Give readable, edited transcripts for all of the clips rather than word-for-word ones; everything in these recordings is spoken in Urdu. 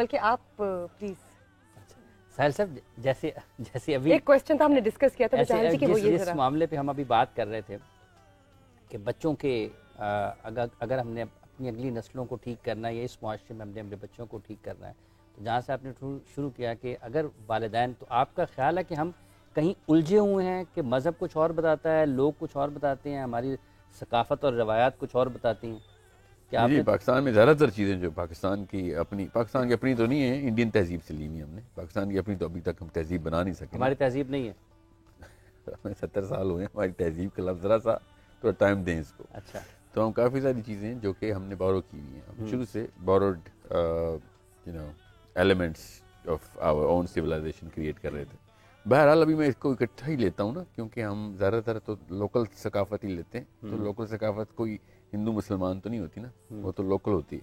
بلکہ آپ پلیز ساحل صاحب جیسے ابھی ایک کوسچن تھا ہم نے ڈسکس کیا تھا جس معاملے پہ ہم ابھی بات کر رہے تھے کہ بچوں کے اگر ہم نے اپنی اگلی نسلوں کو ٹھیک کرنا ہے یا اس معاشرے میں ہم نے اپنے بچوں کو ٹھیک کرنا ہے، تو جہاں سے آپ نے شروع کیا کہ اگر والدین، تو آپ کا خیال ہے کہ ہم کہیں الجھے ہوئے ہیں کہ مذہب کچھ اور بتاتا ہے، لوگ کچھ اور بتاتے ہیں، ہماری ثقافت اور روایات کچھ اور بتاتی ہیں؟ جی پاکستان میں زیادہ تر چیزیں جو پاکستان کی اپنی تو نہیں ہے، انڈین تہذیب سے لی ہوئی ہم نے. پاکستان کی اپنی تو ابھی تک ہم تہذیب بنا نہیں سکے. ہماری تہذیب نہیں ہے. ہمیں 70 سال ہوئے ہیں، ہماری تہذیب کا لفظ ذرا سا تھوڑا ٹائم دیں اس کو. اچھا، تو ہم کافی ساری چیزیں جو کہ ہم نے بورو کی ہوئی ہیں، ہم شروع سے borrowed elements of our own civilization create کر رہے تھے. بہرحال ابھی میں اس کو اکٹھا ہی لیتا ہوں نا، کیونکہ ہم زیادہ تر تو لوکل ثقافت ہی لیتے ہیں. تو لوکل ثقافت کوئی ہندو مسلمان تو نہیں ہوتی نا، وہ تو لوکل ہوتی ہے.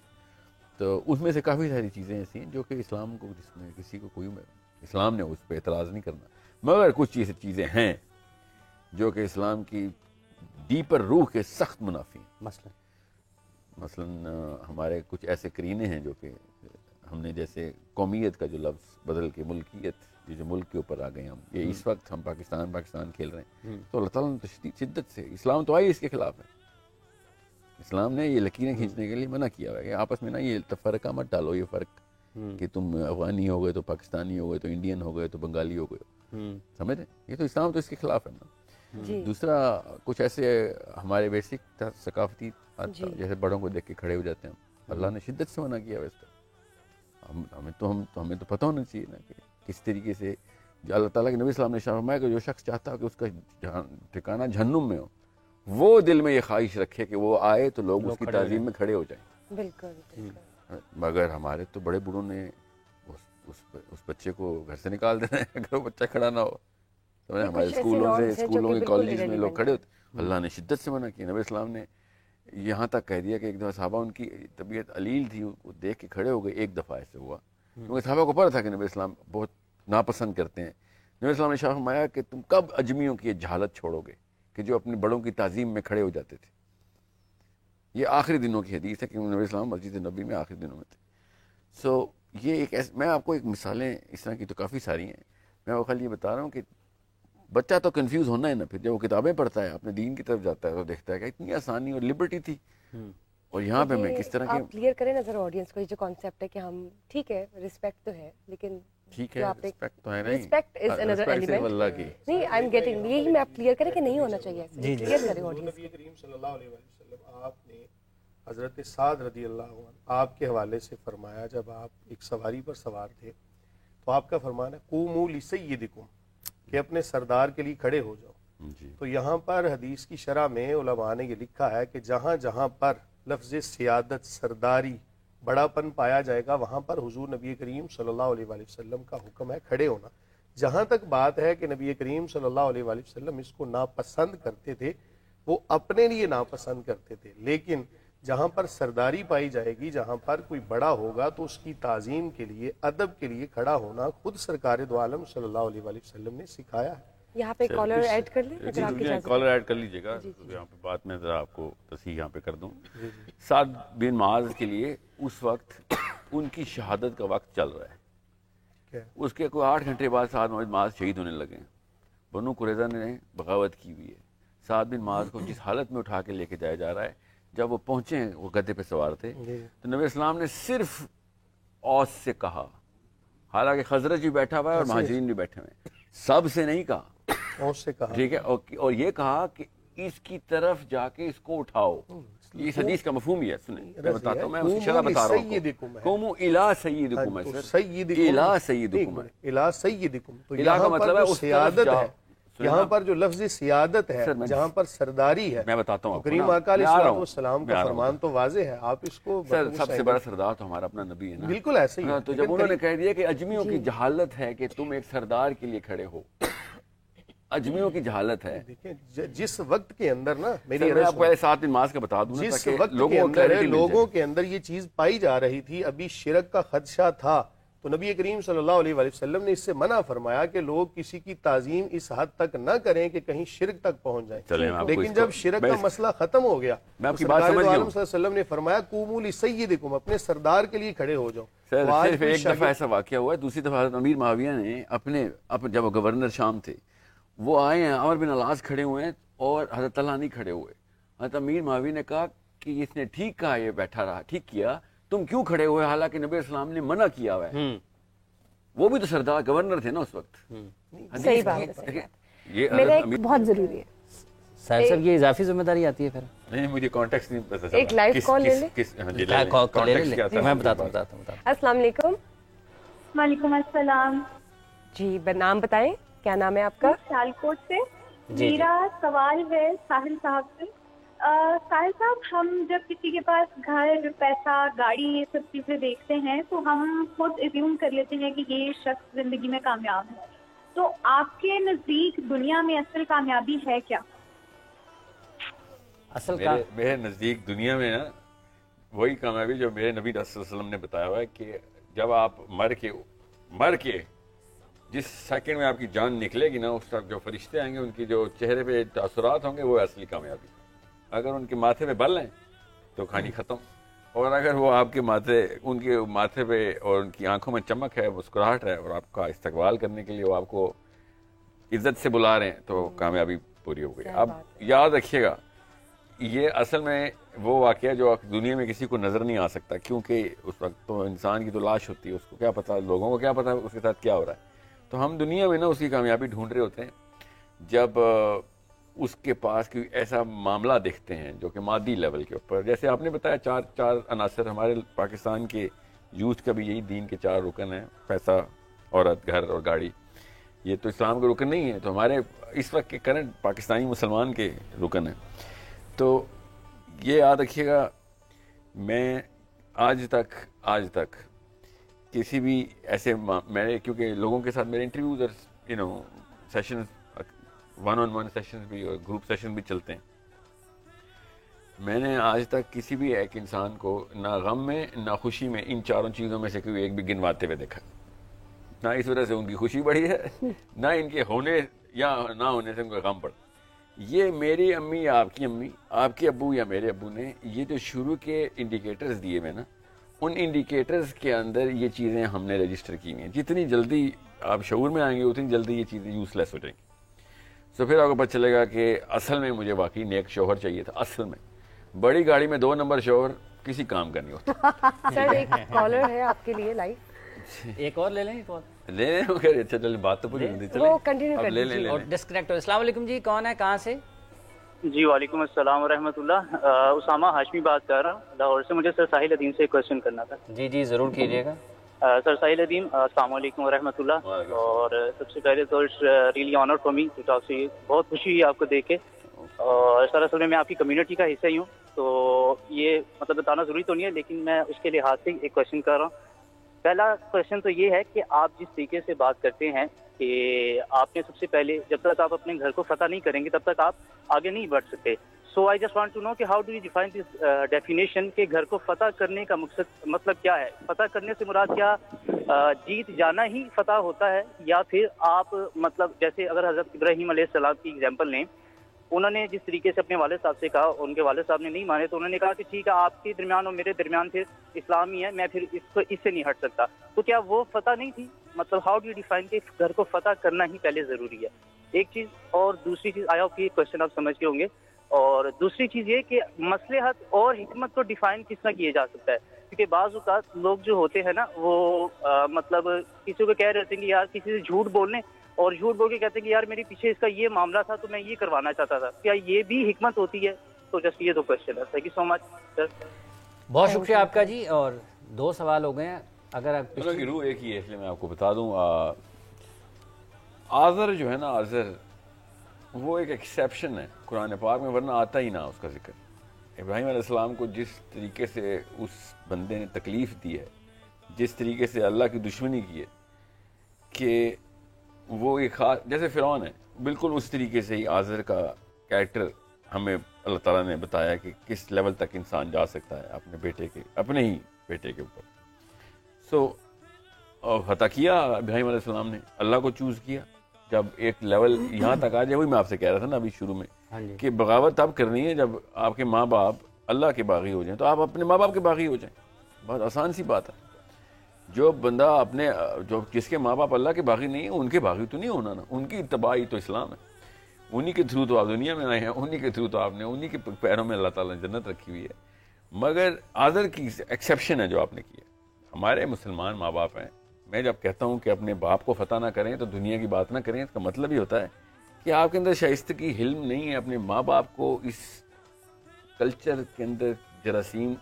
تو اس میں سے کافی ساری چیزیں ایسی ہیں جو کہ اسلام کو، جس میں کسی کو کوئی اسلام نے اس پہ اعتراض نہیں کرنا، مگر کچھ ایسی چیزیں ہیں جو کہ اسلام کی ڈیپر روح کے سخت منافی ہیں. مثلاً ہمارے کچھ ایسے قرینے ہیں جو کہ ہم نے، جیسے قومیت کا جو لفظ بدل کے ملکیت، جو ملک کے اوپر آ گئے ہم، یہ اس وقت ہم پاکستان کھیل رہے ہیں. تو اللہ تعالیٰ نے شدت سے، اسلام تو آئی اس کے خلاف ہے. اسلام نے یہ لکیریں کھینچنے کے لیے منع کیا ہوا ہے کہ آپس میں نا یہ فرقہ مت ڈالو، یہ فرق کہ تم افغانی ہو گئے تو پاکستانی ہو گئے تو انڈین ہو گئے تو بنگالی ہو گئے. سمجھ رہے؟ یہ تو اسلام تو اس کے خلاف ہے نا. دوسرا کچھ ایسے ہمارے بیسک ثقافتی جیسے بڑوں کو دیکھ کے کھڑے ہو جاتے ہیں، اللہ نے شدت سے منع کیا ہوا اس کا. ہمیں تو پتہ ہونا چاہیے نا کہ کس طریقے سے اللہ تعالیٰ کے نبی صلی اللہ علیہ وسلم نے فرمایا کہ جو شخص چاہتا ہے کہ اس کا ٹھکانہ جہنم میں ہو، وہ دل میں یہ خواہش رکھے کہ وہ آئے تو لوگ اس کی تعظیم میں کھڑے ہو جائیں. بالکل. مگر ہمارے تو بڑے بوڑھوں نے اس بچے کو گھر سے نکال دینا ہے اگر وہ بچہ کھڑا نہ ہو. ہمارے اسکولوں کے کالجز میں لوگ کھڑے ہوتے. اللہ نے شدت سے منع کیا. نبی اسلام نے یہاں تک کہہ دیا کہ ایک دفعہ صحابہ، ان کی طبیعت علیل تھی، وہ دیکھ کے کھڑے ہو گئے. ایک دفعہ ایسے ہوا کیونکہ صحابہ کو پتہ تھا کہ نبی اسلام بہت ناپسند کرتے ہیں. نبی اسلام نے فرمایا کہ تم کب اجمیوں کی یہ جہالت چھوڑو گے کہ جو اپنے بڑوں کی تعظیم میں کھڑے ہو جاتے تھے. یہ آخری دنوں کی حدیث ہے کہ نبی اسلام مسجد نبی میں آخری دنوں میں تھے. یہ ایک میں آپ کو ایک مثالیں اس طرح کی تو کافی ساری ہیں. میں وہ خالی یہ بتا رہا ہوں کہ بچہ تو کنفیوز ہونا ہے نا. پھر جب وہ کتابیں پڑھتا ہے، اپنے دین کی طرف جاتا ہے، تو دیکھتا ہے کہ اتنی آسانی اور لبرٹی تھی. اور یہاں پہ میں کس طرح کے آپ کلیئر کریں نظر آڈینس کو، یہ جو کانسیپٹ ہے کہ ہم ٹھیک ہے رسپیکٹ تو ہے، لیکن ٹھیک ہے رسپیکٹ تو ہے نہیں، رسپیکٹ از انادر ایلیمنٹ. اللہ کی نہیں، آئی ایم گیٹنگ، یہی میں آپ کلیئر کریں کہ نہیں ہونا چاہیے ایسے. کلیئر کریں آڈینس. نبی کریم صلی اللہ علیہ وسلم آپ نے حضرت سعد رضی اللہ عنہ آپ کے حوالے سے فرمایا، جب آپ ایک سواری پر سوار تھے تو آپ کا فرمان ہے قوموا لسیدکم، کہ اپنے سردار کے لیے کھڑے ہو جاؤ. تو یہاں پر حدیث کی شرح میں علماء نے یہ لکھا ہے کہ جہاں جہاں پر لفظ سیادت، سرداری، بڑا پن پایا جائے گا، وہاں پر حضور نبی کریم صلی اللہ علیہ وآلہ وسلم کا حکم ہے کھڑے ہونا. جہاں تک بات ہے کہ نبی کریم صلی اللہ علیہ وآلہ وسلم اس کو ناپسند کرتے تھے، وہ اپنے لیے ناپسند کرتے تھے. لیکن جہاں پر سرداری پائی جائے گی، جہاں پر کوئی بڑا ہوگا تو اس کی تعظیم کے لیے، ادب کے لیے کھڑا ہونا خود سرکار دو عالم صلی اللہ علیہ وآلہ وسلم نے سکھایا ہے. یہاں پہ کالر ایڈ کر لیں اگر آپ کی اجازت ہے. کالر ایڈ کر لیجیے گا. یہاں پہ بات میں ذرا آپ کو تصحیح یہاں پہ کر دوں. سعد بن معاذ کے لیے اس وقت ان کی شہادت کا وقت چل رہا ہے. اس کے کوئی 8 گھنٹے بعد سعد بن معاذ شہید ہونے لگے. بنو قریظہ نے بغاوت کی ہوئی ہے. سعد بن معاذ کو جس حالت میں اٹھا کے لے کے جایا جا رہا ہے، جب وہ پہنچے ہیں، وہ گدھے پہ سوار تھے، تو نبی اسلام نے صرف اوس سے کہا، حالانکہ خزرج بھی بیٹھا ہوا ہے اور مہاجرین بھی بیٹھے ہوئے ہیں، سب سے نہیں کہا، اوس سے کہا. ٹھیک ہے. اور یہ کہا کہ اس کی طرف جا کے اس کو اٹھاؤ. یہ حدیث کا مفہوم ہی ہے. سنیں میں بتاتا ہوں، میں شرح بتا رہا ہوں. قوموا الی سیدکم، الی سیدکم، الی سیدکم. تو الی کا مطلب ہے سیادت ہے. یہاں پر جو لفظ سیادت ہے، جہاں پر سرداری ہے، میں بتاتا ہوں. کریم آقا علیہ السلام کا فرمان تو واضح ہے. آپ اس کو سب سے بڑا سردار تو ہمارا اپنا نبی ہے نا. بالکل ایسے ہی. تو جب انہوں نے کہہ دیا کہ اجمیوں کی جہالت ہے کہ تم ایک سردار کے لیے کھڑے ہو، اجمیوں کی جہالت ہے. دیکھیں جس وقت کے اندر نا، میں آپ کو پہلے 7 دن ماس کا بتا دوں، جس وقت کے اندر لوگوں کے اندر یہ چیز پائی جا رہی تھی، ابھی شرک کا خدشہ تھا، تو نبی کریم صلی اللہ علیہ وآلہ وسلم نے اس سے منع فرمایا کہ لوگ کسی کی تعظیم اس حد تک نہ کریں کہ کہیں شرک تک پہنچ جائیں. لیکن جب شرک کا مسئلہ ختم ہو گیا میں آپ کی تو بات سرکار سمجھ دو گیا عالم ہوں. صلی اللہ علیہ وسلم نے فرمایا قوموا لسیدکم، اپنے سردار کے لیے کھڑے ہو جاؤ. سر آج صرف کوئی ایک دفعہ شاگرد- ایسا واقعہ ہوا ہے. دوسری دفعہ حضرت امیر معاویہ نے اپنے جب وہ گورنر شام تھے وہ آئے ہیں، عمر بن العاص کھڑے ہوئے ہیں اور حضرت طلحہ نہیں کھڑے ہوئے. حضرت امیر معاویہ نے کہا کہ اس نے ٹھیک کہا، یہ بیٹھا رہا ٹھیک کیا، تم کیوں کھڑے ہوئے حالانکہ نبی اسلام نے منع کیا ہوا ہے. وہ بھی تو سردار گورنر تھے نا اس وقت. صحیح بات ہے، صحیح بات. یہ میرا حضرت ایک امیر بہت ضروری ہے. صاحب صاحب یہ اضافی ذمہ داری آتی ہے پھر. نہیں مجھے کانٹیکٹ نہیں پتا چلا. ایک لائیو کال لے لیں. میں بتاتا ہوں. السلام علیکم. وعلیکم السلام. جی نام بتائیں، کیا نام ہے آپ کا؟ سیالکوٹ سے. جی. میرا سوال ہے ساحل صاحب سے. ساحل صاحب، ہم جب کسی کے پاس گھر، پیسہ، گاڑی، یہ سب چیزیں دیکھتے ہیں تو ہم خود ایزیوم کر لیتے ہیں کہ یہ شخص زندگی میں کامیاب ہے. تو آپ کے نزدیک دنیا میں اصل کامیابی ہے کیا؟ اصل کا میرے نزدیک دنیا میں نا وہی کامیابی جو میرے نبی صلی اللہ علیہ وسلم نے بتایا ہوا ہے کہ جب آپ مر کے جس سیکنڈ میں آپ کی جان نکلے گی نا، اس وقت جو فرشتے آئیں گے ان کی جو چہرے پہ تاثرات ہوں گے وہ اصلی کامیابی. اگر ان کے ماتھے پہ بل ہیں تو کہانی ختم، اور اگر وہ آپ کے ان کے ماتھے پہ اور ان کی آنکھوں میں چمک ہے، مسکراہٹ ہے، اور آپ کا استقبال کرنے کے لیے وہ آپ کو عزت سے بلا رہے ہیں تو کامیابی پوری ہو گئی. اب یاد رکھیے گا یہ اصل میں وہ واقعہ جو دنیا میں کسی کو نظر نہیں آ سکتا، کیونکہ اس وقت تو انسان کی تو لاش ہوتی ہے، اس کو کیا پتا، لوگوں کو کیا پتا اس کے ساتھ کیا ہو رہا ہے. تو ہم دنیا میں نا اس کی کامیابی ڈھونڈ رہے ہوتے ہیں جب اس کے پاس کوئی ایسا معاملہ دیکھتے ہیں جو کہ مادی لیول کے اوپر، جیسے آپ نے بتایا چار عناصر ہمارے پاکستان کے یوتھ کا بھی یہی دین کے 4 رکن ہیں: پیسہ، عورت، گھر اور گاڑی. یہ تو اسلام کا رکن نہیں ہے، تو ہمارے اس وقت کے کرنٹ پاکستانی مسلمان کے رکن ہیں. تو یہ یاد رکھیے گا، میں آج تک کسی بھی ایسے میں کیونکہ لوگوں کے ساتھ میرے انٹرویوز اور سیشنز، 1-on-1 سیشنز بھی اور گروپ سیشن بھی چلتے ہیں، میں نے آج تک کسی بھی ایک انسان کو نہ غم میں نہ خوشی میں ان 4 چیزوں میں سے کوئی ایک بھی گنواتے ہوئے دیکھا. نہ اس وجہ سے ان کی خوشی بڑھی ہے، نہ ان کے ہونے یا نہ ہونے سے ان کا غم بڑھا. یہ میری امی یا آپ کی امی، آپ کے ابو یا میرے ابو نے یہ جو شروع کے انڈیکیٹرز دیے میں نا، ان انڈیکیٹرز کے اندر یہ چیزیں ہم نے رجسٹر کی ہوئی ہیں. جتنی جلدی آپ شعور میں آئیں گے اتنی جلدی یہ چیزیں یوز لیس ہو جائیں گی. تو پھر آپ کو پتہ چلے گا کہ اصل میں مجھے واقعی نیک شوہر چاہیے تھا. اصل میں بڑی گاڑی میں 2 نمبر شوہر کسی کام کا نہیں ہوتا. سر ایک کالر ہے آپ کے لیے لائیو. ایک اور لے لیں، ایک اور لے لیں. اچھا چلیں، بات تو پوری ہوتی وہ کنٹینیو کر لے لیں دیجیے. اور ڈسکنیکٹ. السلام علیکم جی، کون ہے، کہاں سے؟ جی وعلیکم السلام ورحمۃ اللہ. اسامہ ہاشمی بات کر رہا ہوں لاہور سے. مجھے سر ساحل ادیم سے ایک کوشچن کرنا تھا. جی ضرور کیجیے گا. سر ساحل ادیم، السلام علیکم ورحمۃ اللہ. اور سب سے پہلے تو really honour for me to talk to you. بہت خوشی ہوئی آپ کو دیکھ کے. اور سر اصل میں آپ کی کمیونٹی کا حصہ ہی ہوں، تو یہ مطلب بتانا ضروری تو نہیں ہے، لیکن میں اس کے لحاظ سے ایک کوشچن کر رہا ہوں. پہلا کوشچن تو یہ ہے کہ آپ جس طریقے سے بات کرتے ہیں کہ آپ نے سب سے پہلے جب تک آپ اپنے گھر کو فتح نہیں کریں گے تب تک آپ آگے نہیں بڑھ سکتے. So I just want to know کہ how do you define this definition کہ گھر کو فتح کرنے کا مطلب کیا ہے؟ فتح کرنے سے مراد کیا جیت جانا ہی فتح ہوتا ہے، یا پھر آپ مطلب جیسے اگر حضرت ابراہیم علیہ السلام کی اگزامپل لیں، انہوں نے جس طریقے سے اپنے والد صاحب سے کہا، ان کے والد صاحب نے نہیں مانے تو انہوں نے کہا کہ ٹھیک ہے آپ کے درمیان اور میرے درمیان پھر اسلام ہی ہے، میں پھر اس سے نہیں ہٹ سکتا. تو کیا وہ فتح نہیں تھی؟ مطلب ہاؤ ڈو یو ڈیفائن کہ گھر کو فتح کرنا ہی پہلے ضروری ہے؟ ایک چیز. اور دوسری چیز، آیا کہ کوشچن آپ سمجھ کے ہوں گے. اور دوسری چیز یہ کہ مصلحت اور حکمت کو ڈیفائن کس طرح کیا جا سکتا ہے؟ کیونکہ بعض اوقات لوگ جو ہوتے ہیں نا وہ مطلب کسی کو کہہ رہے ہوتے ہیں کہ یار کسی سے جھوٹ بولنے، اور جھوٹ بول کے کہتے ہیں کہ یار میرے پیچھے اس کا یہ معاملہ تھا تو میں یہ کروانا چاہتا تھا. کیا یہ بھی حکمت ہوتی ہے؟ تو جسٹ یہ 2 کوشچن ہے. تھینک یو سو مچ سر. بہت شکریہ آپ کا جی. اور 2 سوال ہو گئے ہیں. اگر آپ کی روح ایک ہی ہے، اس لیے میں آپ کو بتا دوں. آذر جو ہے نا، آذر وہ ایک ایکسیپشن ہے قرآن پاک میں، ورنہ آتا ہی نہ اس کا ذکر. ابراہیم علیہ السلام کو جس طریقے سے اس بندے نے تکلیف دی ہے، جس طریقے سے اللہ کی دشمنی کی ہے، کہ وہ ایک خاص جیسے فرعون ہے، بالکل اس طریقے سے ہی آذر کا کیریکٹر ہمیں اللہ تعالیٰ نے بتایا کہ کس لیول تک انسان جا سکتا ہے اپنے ہی بیٹے کے اوپر. سو اور فتح کیا ابراہیم علیہ السلام نے, اللہ کو چوز کیا. جب ایک لیول یہاں تک آ جائے, وہی میں آپ سے کہہ رہا تھا نا ابھی شروع میں کہ بغاوت تب کرنی ہے جب آپ کے ماں باپ اللہ کے باغی ہو جائیں, تو آپ اپنے ماں باپ کے باغی ہو جائیں. بہت آسان سی بات ہے. جو بندہ اپنے جس کے ماں باپ اللہ کے باغی نہیں ہیں ان کے باغی تو نہیں ہونا نا, ان کی اتباع ہی تو اسلام ہے. انہی کے تھرو تو آپ دنیا میں آئے ہیں, انہی کے تھرو تو آپ نے انہی کے پیروں میں اللہ تعالیٰ نے جنت رکھی ہوئی ہے. مگر آدر کی ایکسیپشن ہے جو آپ نے کی ہے. ہمارے مسلمان ماں باپ ہیں, میں جب کہتا ہوں کہ اپنے باپ کو فتح نہ کریں تو دنیا کی بات نہ کریں, اس کا مطلب یہ ہوتا ہے کہ آپ کے اندر شائستگی حلم نہیں ہے اپنے ماں باپ کو اس کلچر کے اندر جراثیم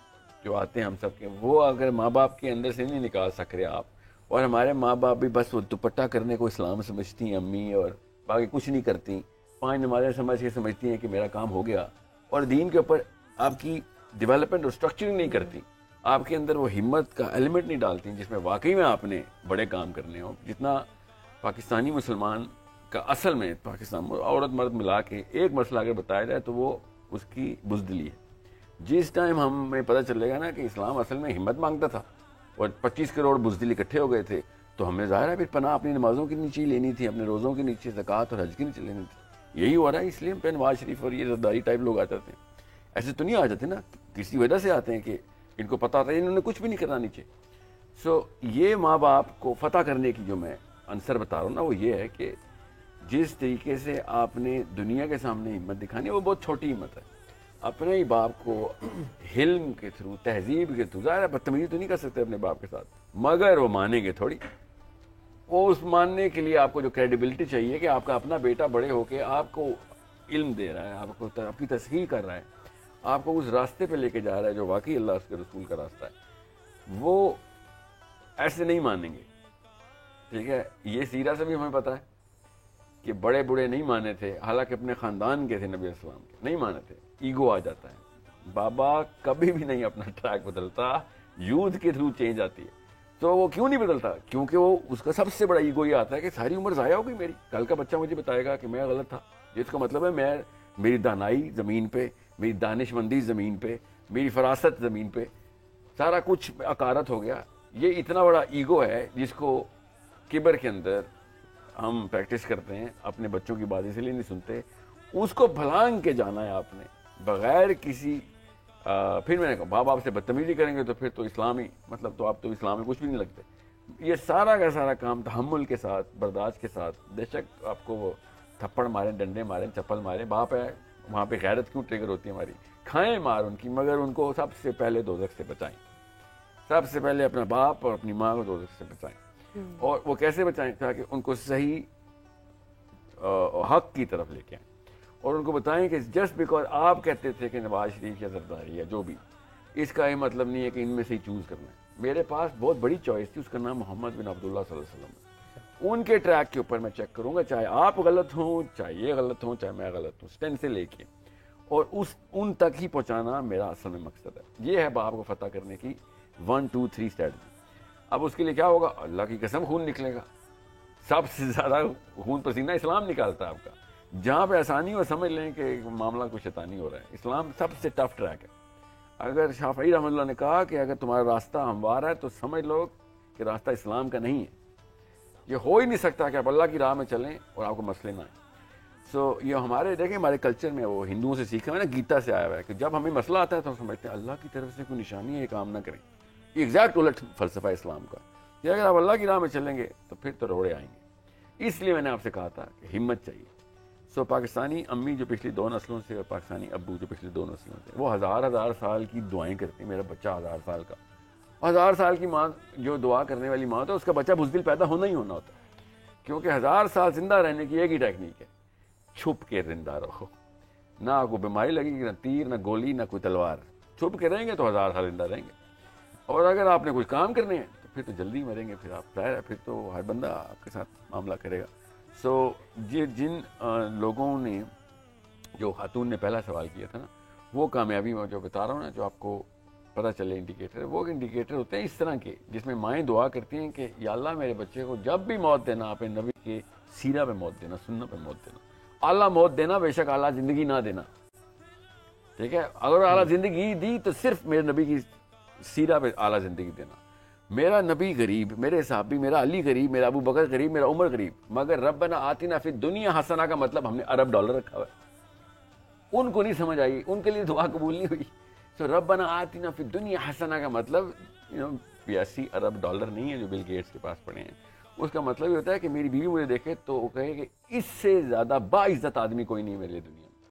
جو آتے ہیں ہم سب کے, وہ اگر ماں باپ کے اندر سے نہیں نکال سک رہے آپ. اور ہمارے ماں باپ بھی بس وہ دوپٹہ کرنے کو اسلام سمجھتی ہیں امی, اور باقی کچھ نہیں کرتی, 5 نمازیں سمجھ کے سمجھتی ہیں کہ میرا کام ہو گیا, اور دین کے اوپر آپ کی ڈیولپمنٹ اور اسٹرکچرنگ نہیں کرتی, آپ کے اندر وہ ہمت کا ایلیمنٹ نہیں ڈالتی جس میں واقعی میں آپ نے بڑے کام کرنے ہوں. جتنا پاکستانی مسلمان کا اصل میں پاکستان عورت مرد ملا کے ایک مسئلہ اگر بتایا جائے تو وہ اس کی بزدلی ہے. جس ٹائم ہمیں پتہ چلے گا نا کہ اسلام اصل میں ہمت مانگتا تھا اور 25 کروڑ بزدل اکٹھے ہو گئے تھے, تو ہمیں ظاہر ہے پھر پناہ اپنی نمازوں کے نیچے ہی لینی تھی, اپنے روزوں کے نیچے, زکوٰۃ اور حج کے نیچے لینی تھی. یہی ہو رہا ہے, اس لیے پہ نواز شریف اور یہ زرداری ٹائپ لوگ آ جاتے ہیں. ایسے تو نہیں آ جاتے نا, کسی وجہ سے آتے ہیں کہ ان کو پتہ ہوتا ہے انہوں نے کچھ بھی نہیں کرنا نیچے. سو یہ ماں باپ کو فتح کرنے کی جو میں عنصر بتا رہا ہوں نا, وہ یہ ہے کہ جس طریقے سے آپ نے دنیا کے سامنے ہمت دکھانی ہے وہ بہت چھوٹی ہمت ہے. اپنے ہی باپ کو حلم کے تھرو, تہذیب کے تھرو, ظاہر ہے بدتمیزی تو نہیں کر سکتے اپنے باپ کے ساتھ, مگر وہ مانیں گے تھوڑی. وہ اس ماننے کے لیے آپ کو جو کریڈیبلٹی چاہیے کہ آپ کا اپنا بیٹا بڑے ہو کے آپ کو علم دے رہا ہے, آپ کو آپ کی تصحیح کر رہا ہے, آپ کو اس راستے پہ لے کے جا رہا ہے جو واقعی اللہ اس کے رسول کا راستہ ہے, وہ ایسے نہیں مانیں گے. ٹھیک ہے, یہ سیرہ سے بھی ہمیں پتہ ہے کہ بڑے بڑے نہیں مانے تھے, حالانکہ اپنے خاندان کے تھے نبی علیہ السلام کے, نہیں مانے تھے. ایگو آ جاتا ہے. بابا کبھی بھی نہیں اپنا ٹریک بدلتا, یوتھ کے تھرو چینج آتی ہے. تو وہ کیوں نہیں بدلتا؟ کیونکہ وہ اس کا سب سے بڑا ایگو یہ آتا ہے کہ ساری عمر ضائع ہو گئی میری, کل کا بچہ مجھے بتائے گا کہ میں غلط تھا, جس کا مطلب ہے میری دانائی زمین پہ, میری دانش مندی زمین پہ, میری فراست زمین پہ, سارا کچھ اکارت ہو گیا. یہ اتنا بڑا ایگو ہے جس کو کبر کے اندر ہم پریکٹس کرتے ہیں, اپنے بچوں کی بات اس لیے نہیں سنتے. اس کو بھلانگ کے جانا ہے آپ نے بغیر کسی پھر میں نے کہا باپ سے بدتمیزی کریں گے تو پھر تو اسلام ہی, مطلب تو آپ تو اسلام میں کچھ بھی نہیں لگتے. یہ سارا کا سارا کام تحمل کے ساتھ, برداشت کے ساتھ. بے شک آپ کو وہ تھپڑ ماریں, ڈنڈے ماریں, چپل ماریں, باپ ہے وہاں پہ غیرت کیوں ٹریگر ہوتی ہے ہماری, کھائیں مار ان کی, مگر ان کو سب سے پہلے دوزخ سے بچائیں. سب سے پہلے اپنا باپ اور اپنی ماں کو دوزخ سے بچائیں. اور وہ کیسے بچائیں؟ تاکہ ان کو صحیح حق کی طرف لے کے آئیں, اور ان کو بتائیں کہ جسٹ بیکاز آپ کہتے تھے کہ نواز شریف یا زرداری یا جو بھی, اس کا یہ مطلب نہیں ہے کہ ان میں سے ہی چوز کرنا ہے. میرے پاس بہت بڑی چوائس تھی, اس کا نام محمد بن عبداللہ صلی اللہ علیہ وسلم. ان کے ٹریک کے اوپر میں چیک کروں گا, چاہے آپ غلط ہوں, چاہے یہ غلط ہوں, چاہے میں غلط ہوں, اسٹینڈ سے لے کے اور ان تک ہی پہنچانا میرا اصل میں مقصد ہے. یہ ہے باپ کو فتح کرنے کی 1 2 3 اسٹریٹجی. اب اس کے لیے کیا ہوگا؟ اللہ کی قسم خون نکلے گا, سب سے زیادہ خون پسینہ اسلام نکالتا ہے آپ کا. جہاں پہ آسانی ہو سمجھ لیں کہ معاملہ کچھ شیطانی ہو رہا ہے. اسلام سب سے ٹف ٹریک ہے. اگر شافعی رحمۃ اللہ نے کہا کہ اگر تمہارا راستہ ہموار ہے تو سمجھ لو کہ راستہ اسلام کا نہیں ہے. یہ ہو ہی نہیں سکتا کہ آپ اللہ کی راہ میں چلیں اور آپ کو مسئلے نہ آئیں. سو یہ ہمارے دیکھیں ہمارے کلچر میں وہ ہندوؤں سے سیکھا ہے نا, گیتا سے آیا ہوا ہے کہ جب ہمیں مسئلہ آتا ہے تو ہم سمجھتے ہیں اللہ کی طرف سے کوئی نشانی ہے, یہ کام نہ کریں. یہ ایگزیکٹ الٹ فلسفہ اسلام کا کہ اگر آپ اللہ کی راہ میں چلیں گے تو پھر تو روڑے آئیں گے. اس لیے میں نے آپ سے کہا تھا کہ ہمت چاہیے. سو پاکستانی امی جو پچھلی 2 نسلوں سے اور پاکستانی ابو جو پچھلی 2 نسلوں سے, وہ ہزار سال کی دعائیں کرتے ہیں. میرا بچہ 1000 سال کا, 1000 سال کی ماں جو دعا کرنے والی ماں ہوتا ہے اس کا بچہ بزدل پیدا ہونا ہی ہونا ہوتا ہے. کیونکہ 1000 سال زندہ رہنے کی ایک ہی ٹیکنیک ہے, چھپ کے زندہ رہو. نہ آپ کو بیماری لگے گی, نہ تیر, نہ گولی, نہ کوئی تلوار. چھپ کے رہیں گے تو 1000 سال زندہ رہیں گے. اور اگر آپ نے کچھ کام کرنے ہیں تو پھر تو جلدی مریں گے. پھر آپ ظاہر ہے پھر تو ہر بندہ آپ کے ساتھ معاملہ کرے گا. سو جن لوگوں نے, جو خاتون نے پہلا سوال کیا تھا نا, وہ کامیابی میں جو بتا رہا ہوں نا, جو آپ کو پتہ چلے انڈیکیٹر, وہ انڈیکیٹر ہوتے ہیں اس طرح کے جس میں مائیں دعا کرتی ہیں کہ یا اللہ میرے بچے کو جب بھی موت دینا آپ نبی کے سیرہ پہ موت دینا, سنت پہ موت دینا. اعلیٰ موت دینا, بے شک اعلیٰ زندگی نہ دینا. ٹھیک ہے, اگر اعلیٰ زندگی دی تو صرف میرے نبی کی سیرہ پہ اعلیٰ زندگی دینا. میرا نبی غریب, میرے صحابی, میرا علی غریب, میرا ابو بکر غریب, میرا عمر غریب, مگر ربنا آتنا فی الدنیا حسنہ کا مطلب ہم نے ارب ڈالر رکھا ہوا ہے. ان کو نہیں سمجھ آئی, ان کے لیے دعا قبول نہیں ہوئی. تو ربنا آتنا فی الدنیا حسنہ کا مطلب 82 ارب ڈالر نہیں ہے جو بل گیٹس کے پاس پڑے ہیں. اس کا مطلب یہ ہوتا ہے کہ میری بیوی مجھے دیکھے تو وہ کہے کہ اس سے زیادہ باعزت آدمی کوئی نہیں ہے میرے لیے دنیا.